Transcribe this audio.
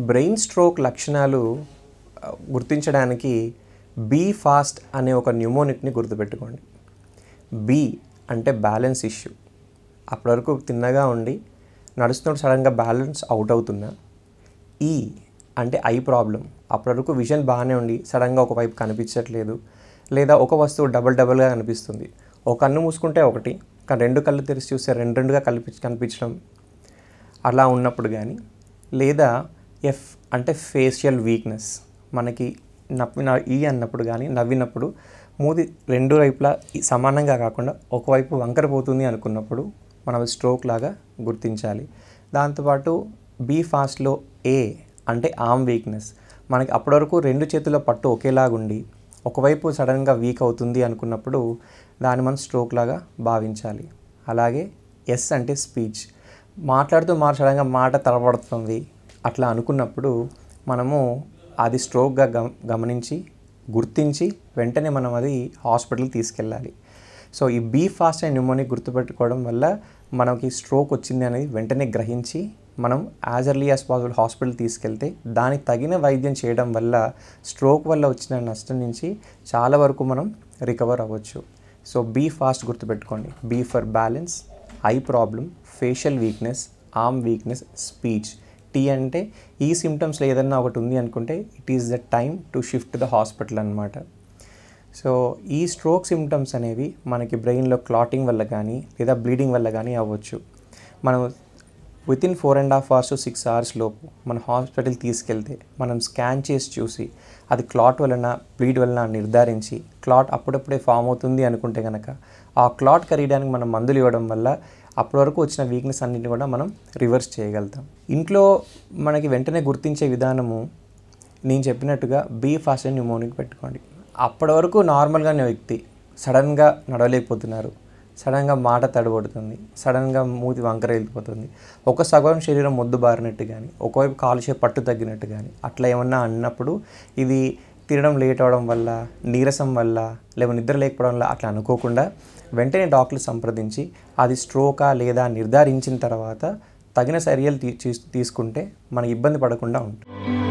Brain stroke లక్షణాలు గుర్తించడానికి be fast అనే ఒక న్యూమోనిక్ని గుర్తుపెట్టుకోండి. బీ అంటే బ్యాలెన్స్ ఇష్యూ. అప్పటి వరకు తిన్నగా ఉండి నడుస్తున్నప్పుడు సడన్గా బ్యాలెన్స్ అవుట్ అవుతున్నా. ఈ అంటే ఐ ప్రాబ్లం. అప్పటి వరకు విజన్ బాగానే ఉండి సడన్గా ఒకవైపు కనిపించట్లేదు, లేదా ఒక వస్తువు డబల్గా కనిపిస్తుంది. ఒక కన్ను మూసుకుంటే ఒకటి, కానీ రెండు కళ్ళు తెరిచి చూస్తే రెండుగా కనిపించడం అలా ఉన్నప్పుడు కానీ, లేదా ఎఫ్ అంటే ఫేషియల్ వీక్నెస్. మనకి ఈ అన్నప్పుడు కానీ నవ్వినప్పుడు మూతి రెండు వైపులా సమానంగా కాకుండా ఒకవైపు వంకరపోతుంది అనుకున్నప్పుడు మనం స్ట్రోక్ లాగా గుర్తించాలి. దాంతోపాటు బీ ఫాస్ట్లో ఏ అంటే ఆర్మ్ వీక్నెస్. మనకి అప్పటి వరకు రెండు చేతుల పట్టు ఒకేలాగుండి ఒకవైపు సడన్గా వీక్ అవుతుంది అనుకున్నప్పుడు దాన్ని మనం స్ట్రోక్ లాగా భావించాలి. అలాగే ఎస్ అంటే స్పీచ్. మాట్లాడుతూ సడన్గా మాట తడబడుతుంది అట్లా అనుకున్నప్పుడు మనము అది స్ట్రోక్గా గమనించి గుర్తించి వెంటనే మనం అది హాస్పిటల్కి తీసుకెళ్ళాలి. సో ఈ బీ ఫాస్ట్ అండ్ న్యూమోనిక్ గుర్తుపెట్టుకోవడం వల్ల మనకి స్ట్రోక్ వచ్చింది అనేది వెంటనే గ్రహించి మనం as early as possible hospital తీసుకెళ్తే దానికి తగిన వైద్యం చేయడం వల్ల స్ట్రోక్ వల్ల వచ్చిన నష్టం నుంచి చాలా వరకు మనం రికవర్ అవ్వచ్చు. సో బీ ఫాస్ట్ గుర్తుపెట్టుకోండి. B for balance, eye problem, facial weakness, arm weakness, speech. T అంటే ఈ సిమ్టమ్స్లో ఏదన్నా ఒకటి ఉంది అనుకుంటే it is the time to shift the hospital అన్నమాట. సో ఈ స్ట్రోక్ సిమ్టమ్స్ అనేవి మనకి బ్రెయిన్లో క్లాటింగ్ వల్ల కానీ లేదా బ్లీడింగ్ వల్ల కానీ అవ్వచ్చు. మనం వితిన్ 4.5 hours to 6 hours లోపు మన హాస్పిటల్ తీసుకెళ్తే మనం స్కాన్ చేసి చూసి అది క్లాట్ వలన బ్లీడ్ వలన నిర్ధారించి క్లాట్ అప్పుడప్పుడే ఫామ్ అవుతుంది అనుకుంటే కనుక ఆ క్లాట్ కరీయడానికి మనం మందులు ఇవ్వడం వల్ల అప్పటి వరకు వచ్చిన వీక్నెస్ అన్నింటిని కూడా మనం రివర్స్ చేయగలుగుతాం. ఇంట్లో మనకి వెంటనే గుర్తించే విధానము నేను చెప్పినట్టుగా బీ ఫాస్ట్ అండ్ న్యూమోనిక్ పెట్టుకోండి. అప్పటి వరకు నార్మల్గానే వ్యక్తి సడన్గా నడవలేకపోతున్నారు, సడన్గా మాట తడబడుతుంది, సడన్గా మూతి వంకర వెళ్ళిపోతుంది, ఒక సగం శరీరం మొద్దు బారినట్టు కానీ ఒకవైపు కాలుచే పట్టు తగ్గినట్టు కానీ అట్లా ఏమన్నా అన్నప్పుడు ఇది తినడం లేట్ అవడం వల్ల, నీరసం వల్ల, లేదా నిద్ర లేకపోవడం వల్ల అట్లా అనుకోకుండా వెంటనే డాక్టర్ సంప్రదించి అది స్ట్రోకా లేదా నిర్ధారించిన తర్వాత తగిన చర్యలు తీసుకుంటే మనకి ఇబ్బంది పడకుండా ఉంటుంది.